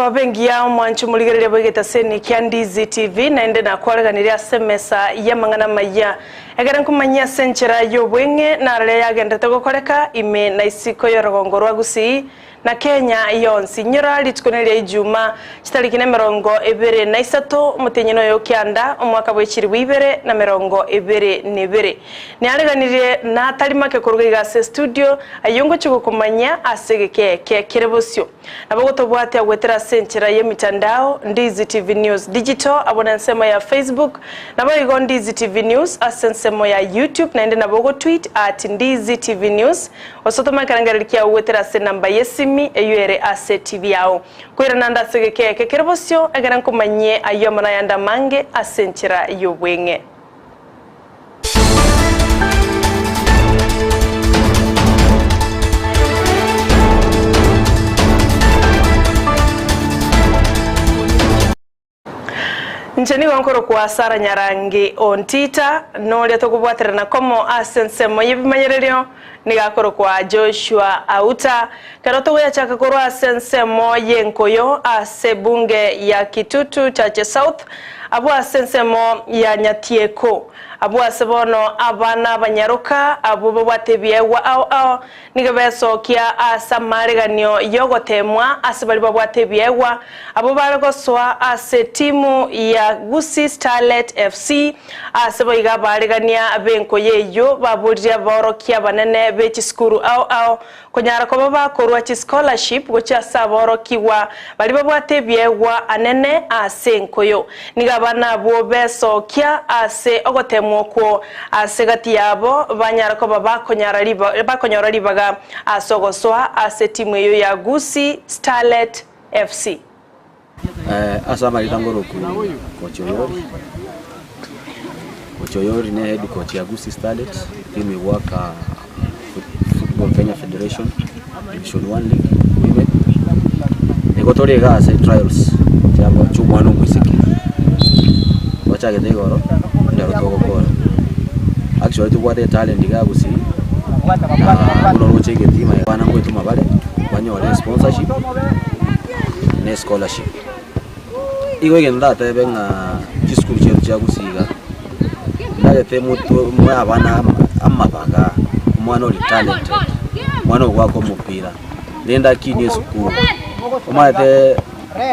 kwa bengi ya mwanchu muligerere bwegeta seni kya Ndizi TV na ende na kwareganira semesa ya mangana maya egera nkumanya senchera yo bwenge na rale yagendete gukoreka ime na isiko yorogongo rwa Gusii na Kenya yonsi nyora litikonelia ijuma chitariki na 23 mutenyino yo kyanda omwaka bwechiri bwibere na 22 ni aleganire na atalimake kuruga se studio ayongo chigukumanya asegeke kerebosyo nabagotobwate agwetera senchera ye mitandao Ndizi TV News Digital abona nsema ya Facebook nabayigo Ndizi TV News asensemo ya YouTube na ende nabogo tweet @Ndizi TV News wasotoma karangarilikia agwetera se namba yesimi eyuere ase TV yao kwira nanda segeke kerebosyo agara kumanye ayomana yanda mange asenchera yobwenge. Ncheni wankoro kwa Sara nyarangi Ontita nole tokubwatira na komo asensemo yibimanyerero nigakoro kwa Joshua Auta karoto ya chakakoro asensemo yenkoyo asebunge ya Kitutu Chache South abu asensemo ya Nyatieko abu asebono abana banyaruka abu babwatebyewa au nigabeso kia asamariganyo yogotemwa asibali babwatebyewa abu baragoswa ase timu ya Gusii Starlet FC asebo igabarigania benko yeyo baburya borokia banene bechi skuru au kunyara ko baba korwa chi scholarship gocha saborokiwa bali babwatebyewa anene asenkoyo nigabana bo beso kia ase ogotemwa ko asegati yabo banyara ko baba konyara ribaga asogoswa ase timu yo ya Gusii Starlet FC. Asama litangoro Kochoyori ne head coach ya Gusii Starlet team work Football Kenya Federation Division 1 League women nikotore ga se trials cyangwa chumano kwisiki wacha gete goro ndaro to gokora actually to what talent ga Gusii uno roche ke team ya bana ngwetu mabale banyore sponsorship ne scholarship iwe genda tebe nga school cheru cha Gusii ga ndage temuto mwa abana amabaga mwana oli talented mwana wako mupira nenda kini school omate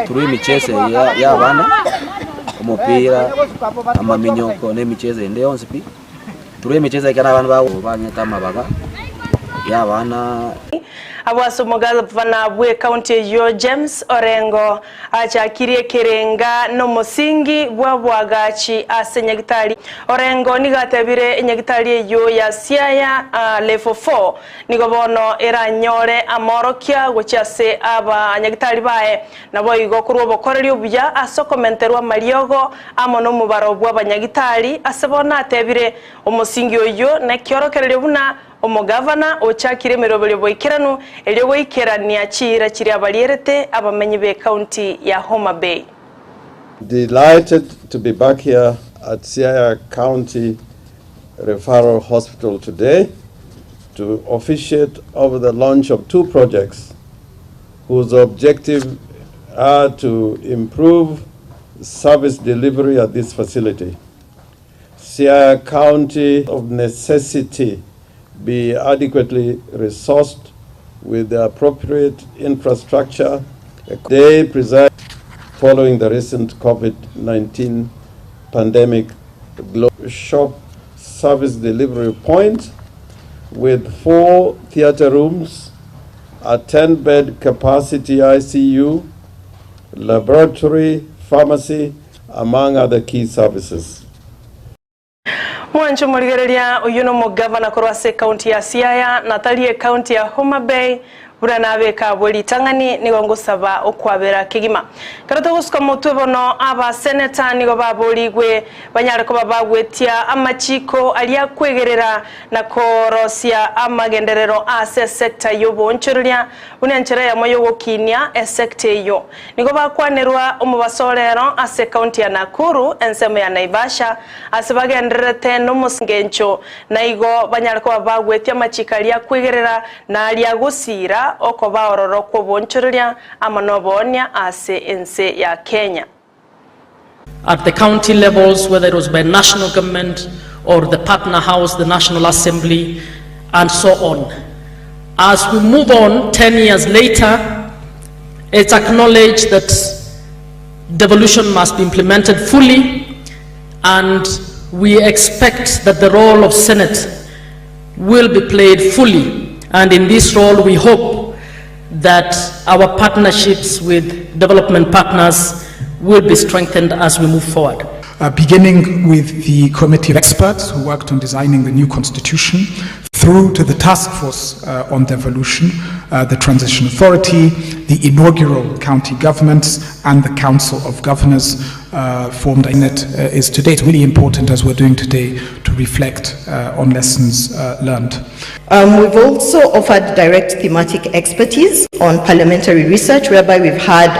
turi micheze ya bana umupira ama minyoko ne micheze nde onsipi turi micheze kana abantu bawo banyeta amabaga ya bana abwaso mugavana bwe county yo James Orengo achakirie kerenga no musingi bwabwagachi asenyagitali Orengo nigatebire enyagitali yo ya Siaya level 4 nigobono era nyore amorokia gochase aba anyagitali bae nabo igo kurwo bokoreri obuya asokomenterwa mariogo amono mubaro bw'abanyagitali asebona atebire omusingi oyo nekyorokerere buna omugavana ochakire merobele boikeranu elyo boikerania chira chiri abalierete abamenyi be county ya Homa Bay. Delighted to be back here at Siaya County Referral Hospital today to officiate over the launch of 2 projects whose objective are to improve service delivery at this facility. Siaya County of necessity be adequately resourced with the appropriate infrastructure. They preside following the recent COVID-19 pandemic shop service delivery point with 4 theater rooms, a 10-bed capacity ICU, laboratory, pharmacy, among other key services. Mwancho muligereria uyuno mugavana korwase county ya Siaya natalie county ya Homa Bay burana beka boli tangani nigongo saba okwabera kigima karoto gusuka mutwe bono aba senator nigo baboligwe banyare ko babagwetia amachiko aliya kwegerera na korosia amagenderero ase sector yobonchoria unenchera ya moyo wokinia sector yo nigo bakwanerwa umubasolero ase county ya Nakuru ensemo ya Naivasha asebagenderete no musingencho naigo banyare ko babagwetia amachika aliya kwegerera na aliya Gusii omuhaka okoba ororo kwobonchoreria amanobonia ase ense ya Kenya. At the county levels, whether it was by national government or the partner house, the National Assembly, and so on. As we move on 10 years later, it's acknowledged that devolution must be implemented fully, and we expect that the role of Senate will be played fully. And in this role, we hope that our partnerships with development partners will be strengthened as we move forward. Beginning with the committee of experts who worked on designing the new constitution, through to the task force on devolution, the transition authority, the inaugural county governments, and the council of governors formed in it is to date really important, as we're doing today, to reflect on lessons learned. We've also offered direct thematic expertise on parliamentary research, whereby we've had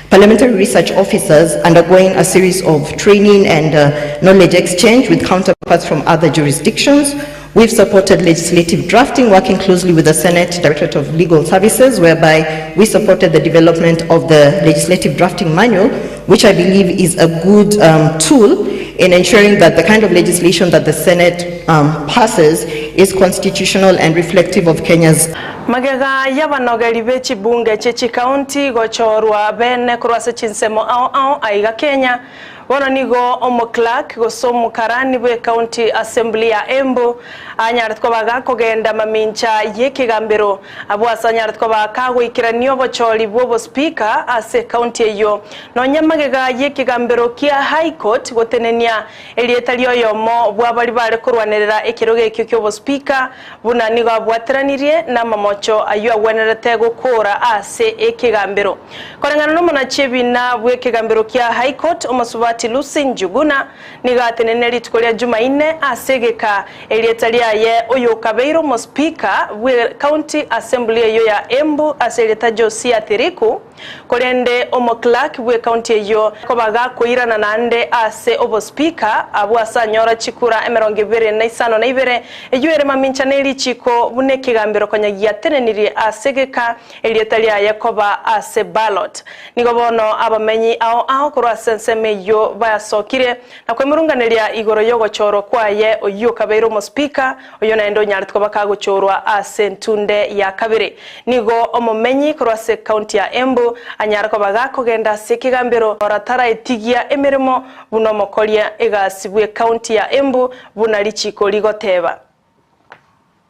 parliamentary research officers undergoing a series of training and knowledge exchange with counterparts from other jurisdictions. We've supported legislative drafting, working closely with the Senate Directorate of Legal Services, whereby we supported the development of the legislative drafting manual, which I believe is a good tool in ensuring that the kind of legislation that the Senate passes is constitutional and reflective of Kenya's. Magega yabanogeri bechi bunge chechi county gochorwa bene kurwase chinsemo ao aiga Kenya. Wana nigo omo Clark gosomu karani bwe county assembly ya Embu anyarat ko baga kogenda mamincha yekigambiro abwasa anyarat ko bakago ikiranio bocholi bwo speaker ase county eyo no nyamagega yekigambiro kia high court gotenenia elietario yomo bwabali bare kurwanerera ekiroge kyo bo speaker buna nigo abwateranirie na mamocho ayo agwenerete gukora ase ekigambiro korangana no mona chebina bwe ekigambiro kia high court omusubati Lucy Njuguna nigateneneri tukolia Jumaine asegeka elietalia ye oyo kabeiro mo speaker we county assembly eyo ya Embu aseleta Josia Athiriku kolende omo Clark we county eyo kobaga koirana nande ase obo speaker abwasa nyora chikura emeronge bere na isano na ibere eyo ere maminchaneli chiko bune kigambiro konyagia teneniri asegeka elietalia yakoba ase ballot nigobono abamenyi ao kurwa senseme yo bayasokire na kwemurunganelia igoro yogo choro kwaye oyo kabeiro mo speaker oyo naendo nyaritko bakago chorwa ase ntunde ya kabiri nigo omumenyi kurwase county ya Embu anyarko bagako genda sekigambiro oratara etigia emeremo buno mokolia egasibwe county ya Embu bunalichiko ligoteba.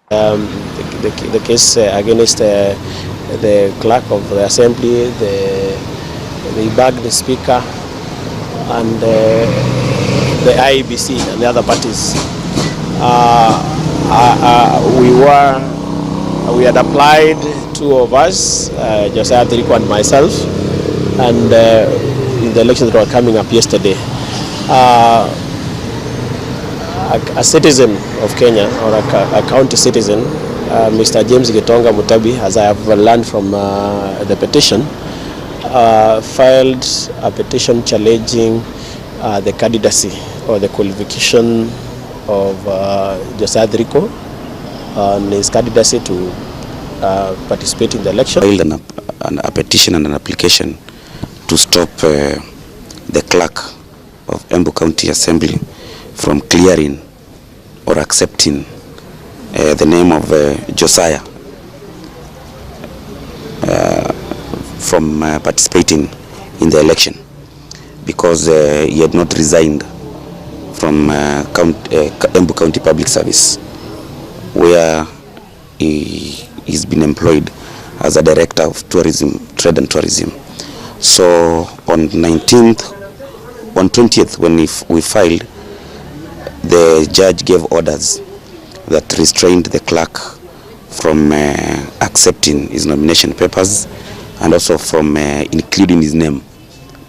The case against the clerk of the assembly, they bagged the speaker and the IEBC and the other parties. We had applied, two of us, Josiah Athiriku and myself, and in the elections that were coming up yesterday, a citizen of Kenya, or a county citizen, Mr. James Gitonga Mutabi, as I have learned from the petition, filed a petition challenging the candidacy or the qualification of Josiah Athiriku on his candidacy to participate in the election. Filed a petition and an application to stop the clerk of Embu County Assembly from clearing or accepting the name of Josiah from participating in the election, because he had not resigned from Embu County Public Service, where he's been employed as a director of tourism, trade and tourism. So on 20th, when we filed, the judge gave orders that restrained the clerk from accepting his nomination papers and also from including his name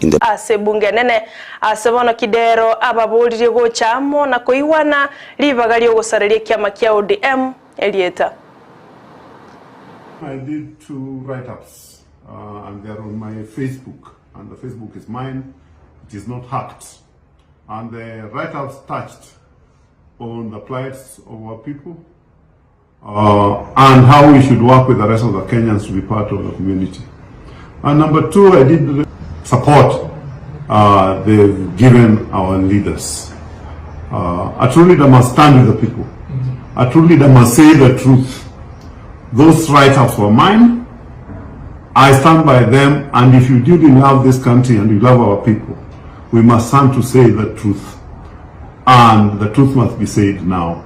in the ase bunge nene asebono kidero ababulire go chamo na koiwana libagali ogosarere kiama kia ODM Elieta. I did 2 write-ups and they're on my Facebook, and the Facebook is mine. It is not hacked, and the write-ups touched on the plights of our people, and how we should work with the rest of the Kenyans to be part of the community. And number two, I did support they've given our leaders. A true leader must stand with the people. A true leader must say the truth. Those write-ups were mine. I stand by them, and if you really love this country and you love our people, we must stand to say the truth. And the truth must be said now.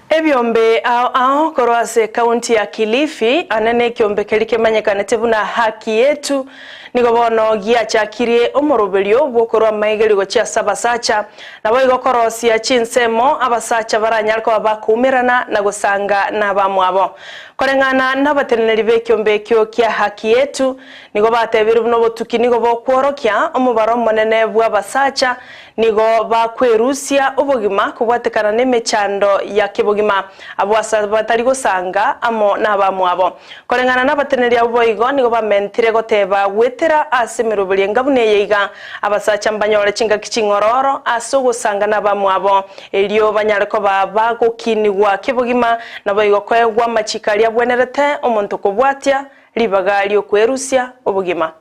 Ebyombe ao korwase kaunti ya Kilifi anene kiombe kelike manyekanete buna haki yetu nigo bono giachakirie omoroberio bwokorwa maigerigo cha sabasacha nabo igokorosia Chinsemo abasacha baranyarko bakumirana na gusanga nabamwabo korengana nabateneri bekiombe kyo kya haki yetu nigo batebiru buno botuki nigo bokworokia omubaro monene bw'abasacha nigo bakwerusia obogima kubwatekana nemechando ya kibogima abwasa batari gusanga amo nabamwabo korengana nabateneri abo igo nigo bamentire goteba wetera asemerobeli ngabune yiga abasacha mbanyore chinga kichingororo asugusanga nabamwabo elio banyareko bagokinigwa kibogima nabo igo kwegwa machikali abwenerete omuntu kubwatia libagali okwerusia obogima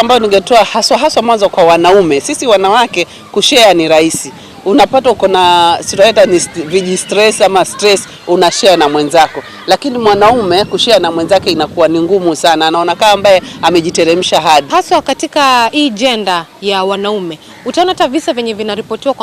ambao ningetoa haswa mwanzo kwa wanaume. Sisi wanawake kushare ni rahisi. Unapata uko na siraita ni stress ama stress unashare na mwenzako. Lakini mwanaume kushare na mwenzake inakuwa ni ngumu sana. Anaona kama ambaye amejiteremsha hadi. Haswa katika hii gender ya wanaume. Utaona hata visa venye vinaripotiwa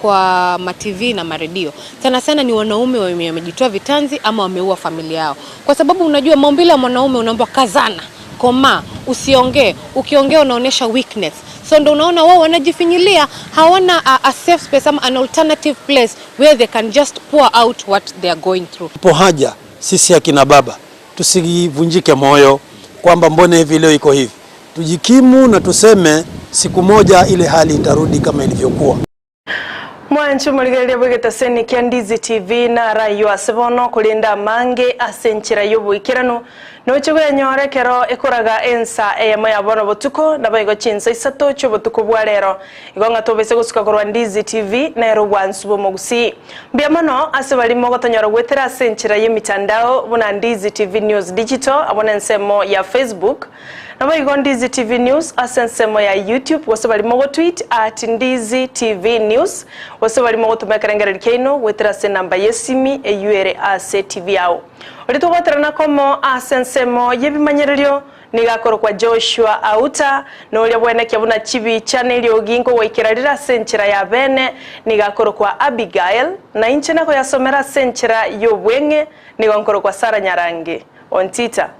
kwa ma-TV na maredio. Sana ni wanaume wamejitoa vitanzi ama wameua familia yao. Kwa sababu unajua maumbile ya mwanaume unaambiwa kazana. Koma, usiongee, ukiongea unaonesha weakness. So ndo unaona wao wanajifinyilia, hawana a safe space ama an alternative place where they can just pour out what they are going through. Ipo haja sisi akina baba tusivunjike moyo kwamba mbona hivi leo iko hivi. Tujikimu na tuseme siku moja ile hali itarudi kama ilivyokuwa. Mwanchu muligeria bwegetaseni kya Ndizi TV na rayo asebono kulinda mange asenchira yobuikirano nochego yanyorekero ekoraga ensa eyamaya bono botuko nabayigo Chinsa isato cyo botuko bwarero igonga tobese gusuka korwa Ndizi TV na ero bwansubo mu Gusii mbiamano asebali mo gotonyora gwetera asenchira yemitandao buna Ndizi TV News Digital abona nsemo ya Facebook nabayigo Ndizi TV News asensemo ya YouTube wasebali mo tweet @Ndizi TV News wasebali mo gotumekerengera likeino wetera se namba yesimi eyuere ase TV yao olito baterana komo asensemo yebimanyererio nigakoro kwa Joshua Auta no lya bwene kyabuna chibi channel yogingo waikirarira senchira ya bene nigakoro kwa Abigail na inchena ko yasomera senchira yo bwenge nigankoro kwa Sara Nyarangi Ontita